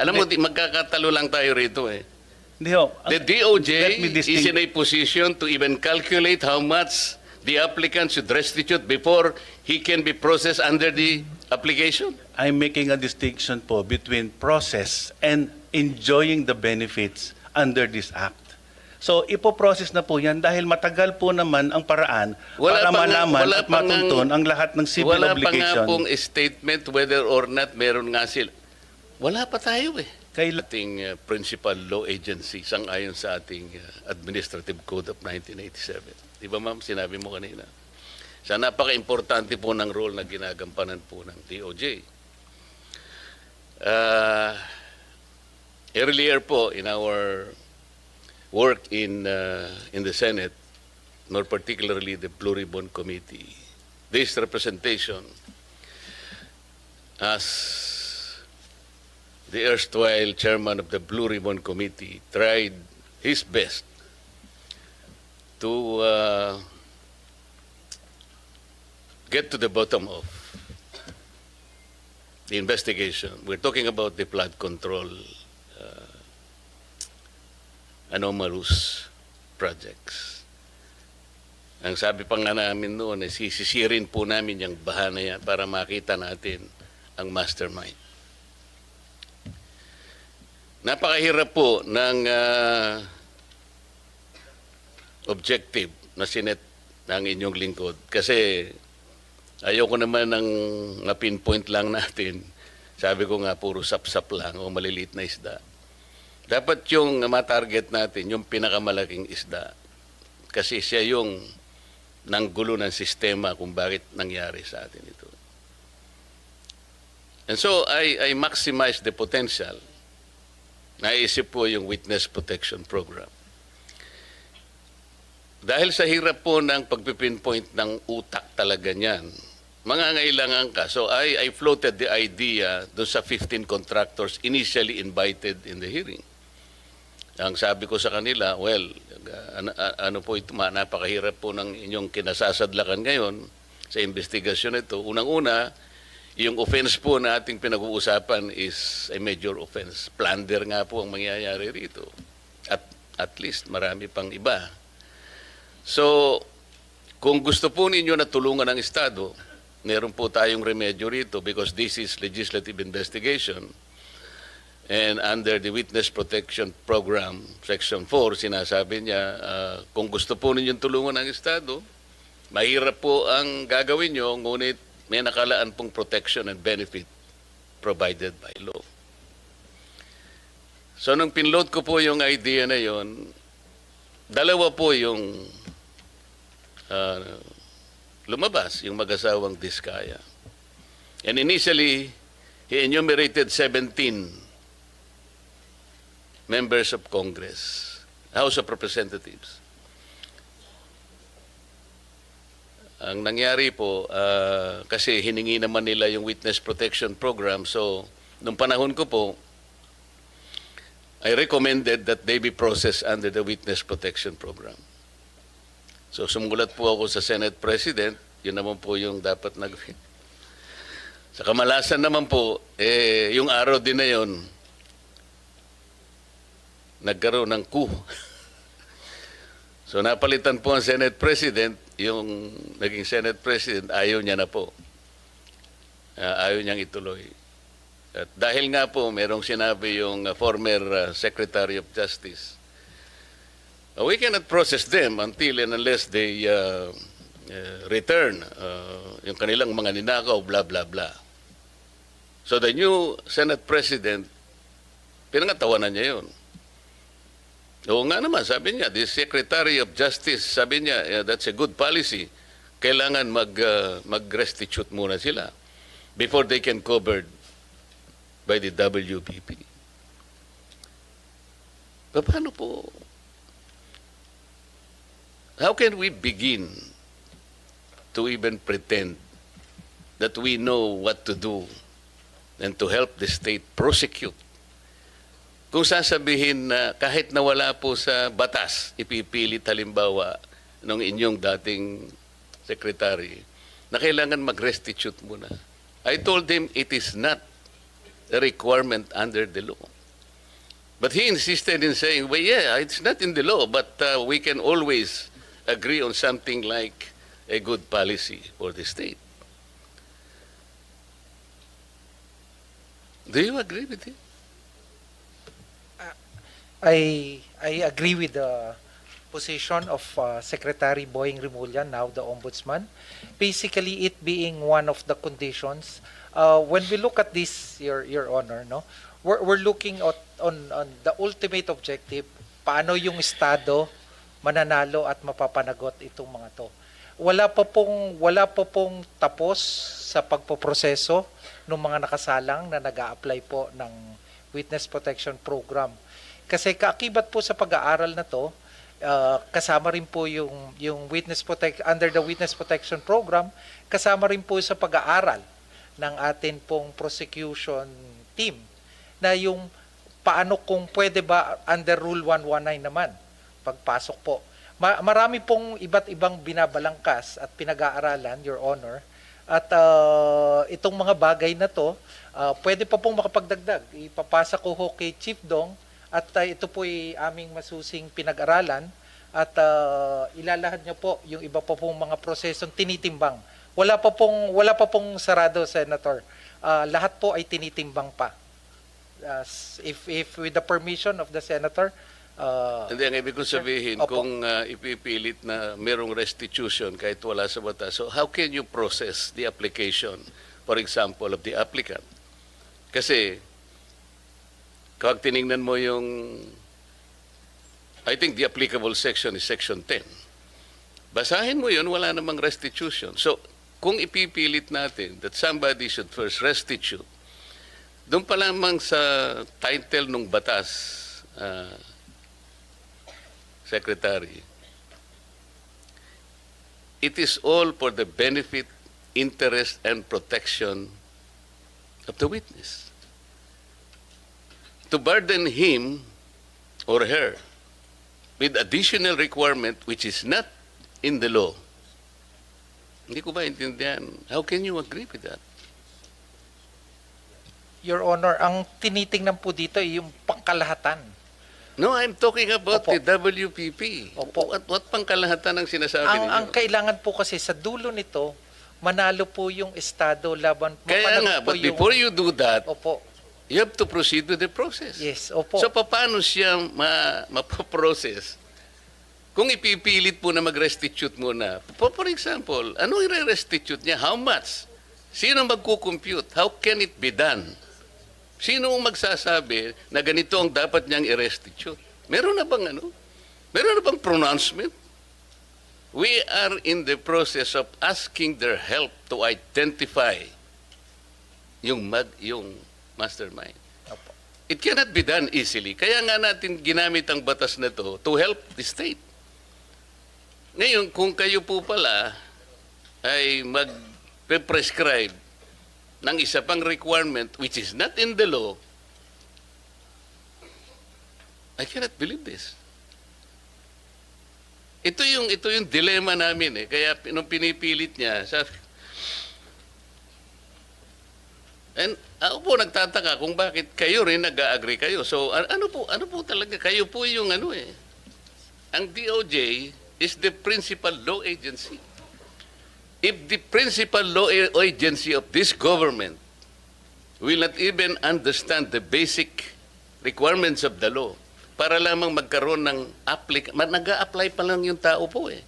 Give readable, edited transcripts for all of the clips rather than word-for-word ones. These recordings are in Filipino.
Alam mo, magkakatalo lang tayo rito eh. Hindi ho. The Let DOJ me is in a position to even calculate how much the applicant should restitute before he can be processed under the application. I'm making a distinction po between process and enjoying the benefits under this act. So, ipoprocess na po yan dahil matagal po naman ang paraan para malaman at matuntun ang lahat ng civil wala obligation. Wala pa nga pong statement whether or not meron nga sila. Wala pa tayo eh. Ating principal law agency sang-ayon sa ating Administrative Code of 1987. Di ba ma'am, sinabi mo kanina? Sa napaka-importante po ng role na ginagampanan po ng DOJ. Earlier po in our work in the Senate, more particularly the Blue Ribbon Committee, this representation as the erstwhile chairman of the Blue Ribbon Committee tried his best to get to the bottom of the investigation. We're talking about the flood control anomalous projects. Ang sabi pa nga namin noon, sisisirin po namin yung baha na yan para makita natin ang mastermind. Napakahirap po ng objective na sinet ng inyong lingkod kasi ayoko naman ng pinpoint lang natin. Sabi ko nga puro sapsap lang o maliliit na isda. Dapat yung matarget natin, yung pinakamalaking isda. Kasi siya yung nanggulo ng sistema kung bakit nangyari sa atin ito. And so I maximize the potential. Naisip po yung Witness Protection Program. Dahil sa hirap po ng pagpipinpoint ng utak talaga niyan, mangangailangan ka. So I floated the idea doon sa 15 contractors initially invited in the hearing. Ang sabi ko sa kanila, well, ano po ito, napakahirap po ng inyong kinasasadlakan ngayon sa investigasyon ito. Unang-una, yung offense po na ating pinag-uusapan is a major offense. Plunder nga po ang mangyayari rito. At least marami pang iba. So, kung gusto po ninyo na tulungan ng Estado, meron po tayong remedyo rito because this is legislative investigation. And under the Witness Protection Program, Section 4, sinasabi niya, kung gusto po ninyong tulungan ng Estado, mahirap po ang gagawin nyo, ngunit may nakalaan pong protection and benefit provided by law. So nung pinload ko po yung idea na yon, dalawa po yung lumabas, yung mag-asawang Diskaya. And initially, he enumerated 17 members of Congress, House of Representatives. Ang nangyari po, kasi hiningi naman nila yung Witness Protection Program, so nung panahon ko po, I recommended that they be processed under the Witness Protection Program. So sumulat po ako sa Senate President, yun naman po yung dapat nagawin. Sa kamalasan naman po, yung araw din na yun, nagkaroon ng coup. So napalitan po ang Senate President, yung naging Senate President, ayaw niya na po. Ayaw niyang ituloy. At dahil nga po, merong sinabi yung former Secretary of Justice, we cannot process them until and unless they return yung kanilang mga ninakaw, blah, blah, blah. So the new Senate President, pinangatawanan niya yun. Oo nga naman, sabi niya, the Secretary of Justice, sabi niya, that's a good policy. Kailangan mag-restitute muna sila before they can covered by the WPP. Paano po? How can we begin to even pretend that we know what to do and to help the state prosecute? Kung sasabihin na kahit nawala po sa batas, ipipilit halimbawa ng inyong dating secretary na kailangan mag-restitute muna. I told him it is not a requirement under the law. But he insisted in saying, well, yeah, it's not in the law, but we can always agree on something like a good policy for the state. Do you agree with him? I agree with the position of Secretary Boying Rimulya, now the Ombudsman. Basically, it being one of the conditions. When we look at this, Your Honor, no, we're looking at on the ultimate objective, paano yung Estado mananalo at mapapanagot itong mga to. Wala pa pong tapos sa pagpoproseso ng mga nakasalang na nag-a-apply po ng Witness Protection Program. Kasi kaakibat po sa pag-aaral na to, kasama rin po yung under the Witness Protection Program, kasama rin po sa pag-aaral ng atin pong prosecution team na yung paano kung pwede ba under Rule 119 naman pagpasok po. Marami pong iba't ibang binabalangkas at pinag-aaralan, Your Honor, at itong mga bagay na to, pwede pa pong makapagdagdag. Ipapasa ko ho kay Chief Dong at ito po ay aming masusing pinag-aralan at ilalahad niyo po yung iba pa pong mga prosesong tinitimbang. Wala pa pong sarado, Senator. Lahat po ay tinitimbang pa. If with the permission of the Senator, Hindi, ang ibig kong sabihin, Opo. kung ipipilit na merong restitution kahit wala sa batas, so how can you process the application, for example, of the applicant? Kasi, kapag tinignan mo yung, I think the applicable section is section 10. Basahin mo yun, wala namang restitution. So, kung ipipilit natin that somebody should first restitute, doon pa lamang sa title ng batas, Secretary, it is all for the benefit, interest, and protection of the witness. To burden him or her with additional requirement which is not in the law, hindi ko ba intindihan? How can you agree with that? Your Honor, ang tinitingnan po dito ay yung pangkalahatan. No, I'm talking about Opo. the WPP. Opo. What pangkalahatan ang sinasabi ninyo? Ang kailangan po kasi sa dulo nito, manalo po yung Estado laban. Kaya mapanagot nga, po but before you do that, Opo. you have to proceed with the process. Yes, opo. So, paano siya mapaprocess? Kung ipipilit po na mag-restitute muna, for example, ano i-restitute niya? How much? Sino magkukompute? How can it be done? Sino ang magsasabi na ganito ang dapat niyang i-restitute? Meron na bang ano? Meron na bang pronouncement? We are in the process of asking their help to identify yung mastermind. Opo. It cannot be done easily. Kaya nga natin ginamit ang batas na to help the state. Ngayon, kung kayo po pala ay mag-prescribe ng isa pang requirement which is not in the law, I cannot believe this. Ito yung dilemma namin eh. Kaya nung pinipilit niya, sabi, and ako po nagtataka kung bakit kayo rin nag-agree kayo. So ano po talaga, kayo po yung ano eh. Ang DOJ is the principal law agency. If the principal law agency of this government will not even understand the basic requirements of the law, para lamang magkaroon ng nag-a-apply pa lang yung tao po eh.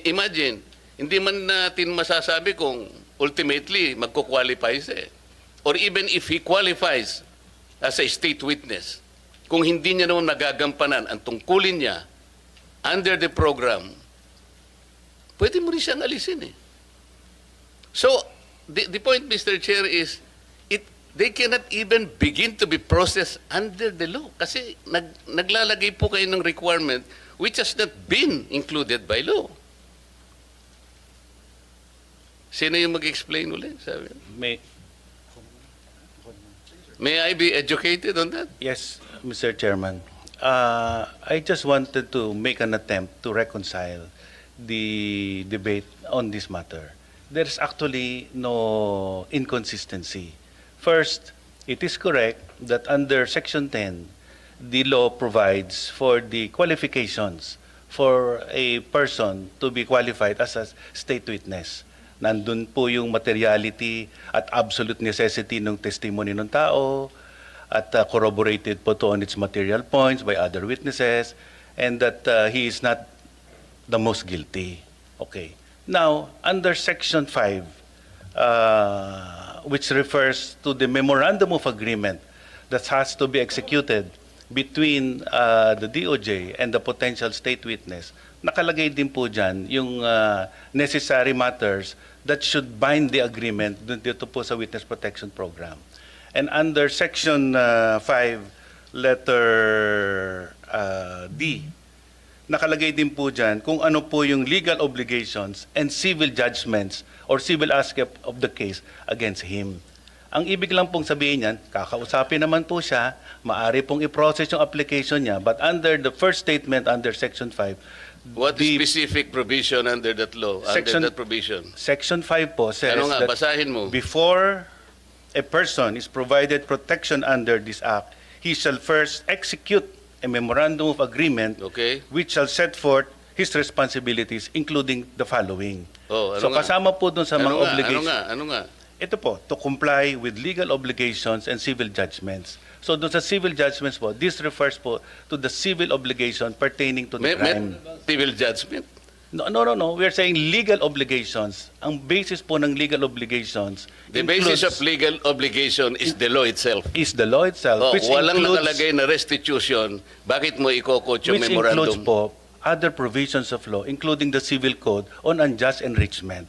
Imagine, hindi man natin masasabi kung ultimately magko-qualify siya eh. Or even if he qualifies as a state witness, kung hindi niya naman nagagampanan ang tungkulin niya under the program, pwede mo rin siyang alisin eh. So, the point, Mr. Chair, is they cannot even begin to be processed under the law kasi naglalagay po kayo ng requirement which has not been included by law. Sino yung mag-explain ulit? Sabi? May I be educated on that? Yes, Mr. Chairman. I just wanted to make an attempt to reconcile the debate on this matter. There's actually no inconsistency. First, It is correct that under Section 10, the law provides for the qualifications for a person to be qualified as a state witness. Nandun po yung materiality at absolute necessity ng testimony ng tao at corroborated po to on its material points by other witnesses and that he is not the most guilty. Okay. Now, under Section 5, which refers to the memorandum of agreement that has to be executed between the DOJ and the potential state witness, nakalagay din po dyan yung necessary matters that should bind the agreement dito po sa Witness Protection Program. And under Section 5, letter D, nakalagay din po dyan kung ano po yung legal obligations and civil judgments or civil aspect of the case against him. Ang ibig lang pong sabihin niyan, kakausapin naman po siya, maari pong i-process yung application niya, but under the first statement under Section 5, What the specific provision under that law, Section- under that provision? Section 5 po says Ano nga, that basahin mo. before a person is provided protection under this act, he shall first execute a memorandum of agreement Okay? which shall set forth his responsibilities including the following. Oh, ano So nga? kasama po dun sa mga obligations. Ano nga? Ito po, to comply with legal obligations and civil judgments. So doon sa civil judgments po, this refers po to the civil obligation pertaining to the May crime. civil judgment. No. We are saying legal obligations. Ang basis po ng legal obligations The basis of includes- legal obligation is the law itself. is the law itself, Oh, which walang includes, nakalagay na restitution. Bakit mo ikokot yung which includes memorandum? po other provisions of law, including the civil code on unjust enrichment.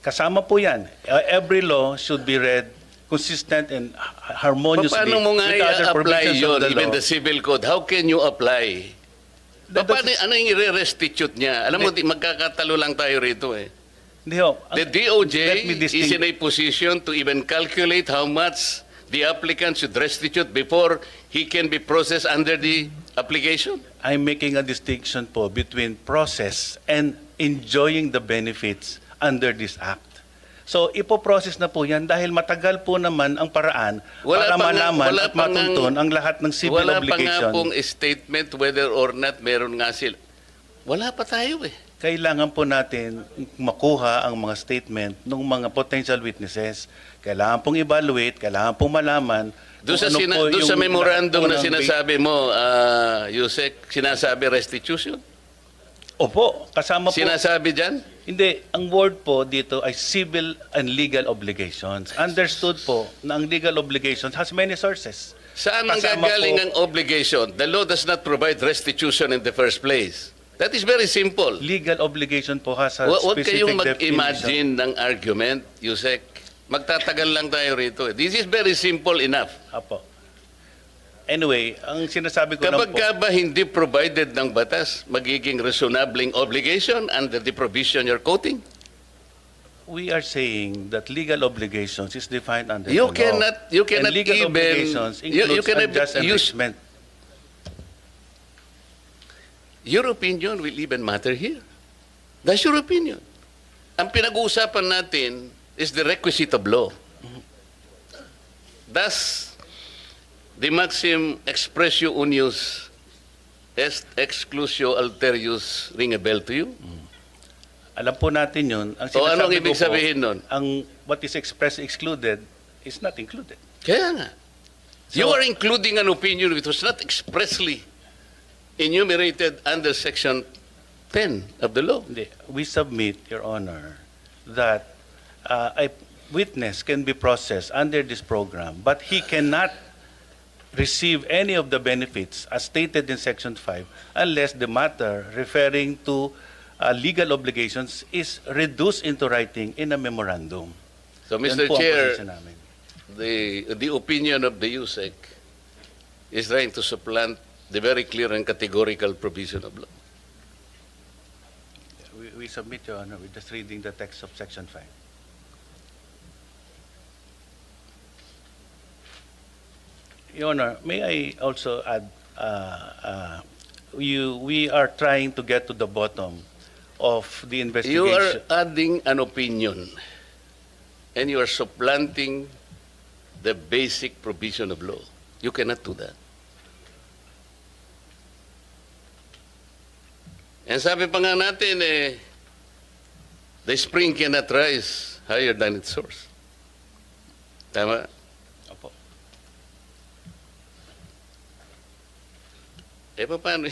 Kasama po yan. Every law should be read consistent and harmoniously Paano mo nga with other i-apply provisions yun, of the even law. the civil code? How can you apply? That Paano, doesn't- ano yung i-restitute niya? Alam mo, magkakatalo lang tayo rito eh. Hindi ho. The Let DOJ me is in a position to even calculate how much the applicant should restitute before he can be processed under the application. I'm making a distinction po between process and enjoying the benefits under this act. So, ipoprocess na po yan dahil matagal po naman ang paraan para malaman at matuntun ang lahat ng civil wala obligation. pa nga pong statement whether or not meron nga sila. Wala pa tayo eh. Kailangan po natin makuha ang mga statement ng mga potential witnesses. Kailangan pong evaluate, kailangan pong malaman Doon sa, kung ano po doon sa yung memorandum na lahat po ng sinasabi mo, Yusek, sinasabi restitution? Opo, kasama po. Sinasabi dyan? Hindi, ang word po dito ay civil and legal obligations. Understood po na ang legal obligations has many sources. Saan ang Kasama gagaling po- ang obligation? The law does not provide restitution in the first place. That is very simple. Legal obligation po has a Huwag specific kayong definition. mag-imagine ng argument, Yusek. Magtatagal lang tayo rito. This is very simple enough. Apo. Anyway, ang sinasabi ko lang Kapag po, ka ba hindi provided ng batas, magiging reasonable obligation under the provision you're quoting? we are saying that legal obligations is defined under You the law. cannot And legal even, obligations you includes cannot unjust use, enrichment. your opinion will even matter here. That's your opinion. Ang pinag-uusapan natin is the requisite of law. Thus, the maxim expressio unius est exclusio alterius ring a bell to you? Alam po natin yun. Ang O anong sinasabi ibig ko po, sabihin nun? ang what is expressed excluded is not included. Kaya nga. You So- are including an opinion which was not expressly enumerated under Section 10 of the law. Hindi. We submit, Your Honor, that a witness can be processed under this program, but he cannot receive any of the benefits as stated in Section 5 unless the matter referring to legal obligations is reduced into writing in a memorandum. So, Yan Mr. po ang Chair, posisyon namin. the opinion of the USEC is trying to supplant the very clear and categorical provision of law. We submit, Your Honor, with just reading the text of Section 5. Your Honor, may I also add, we are trying to get to the bottom of the You investigation. are adding an opinion and you are supplanting the basic provision of law. You cannot do that. And sabi pa nga natin, the spring cannot rise higher than its source. Tama? Opo. Paano?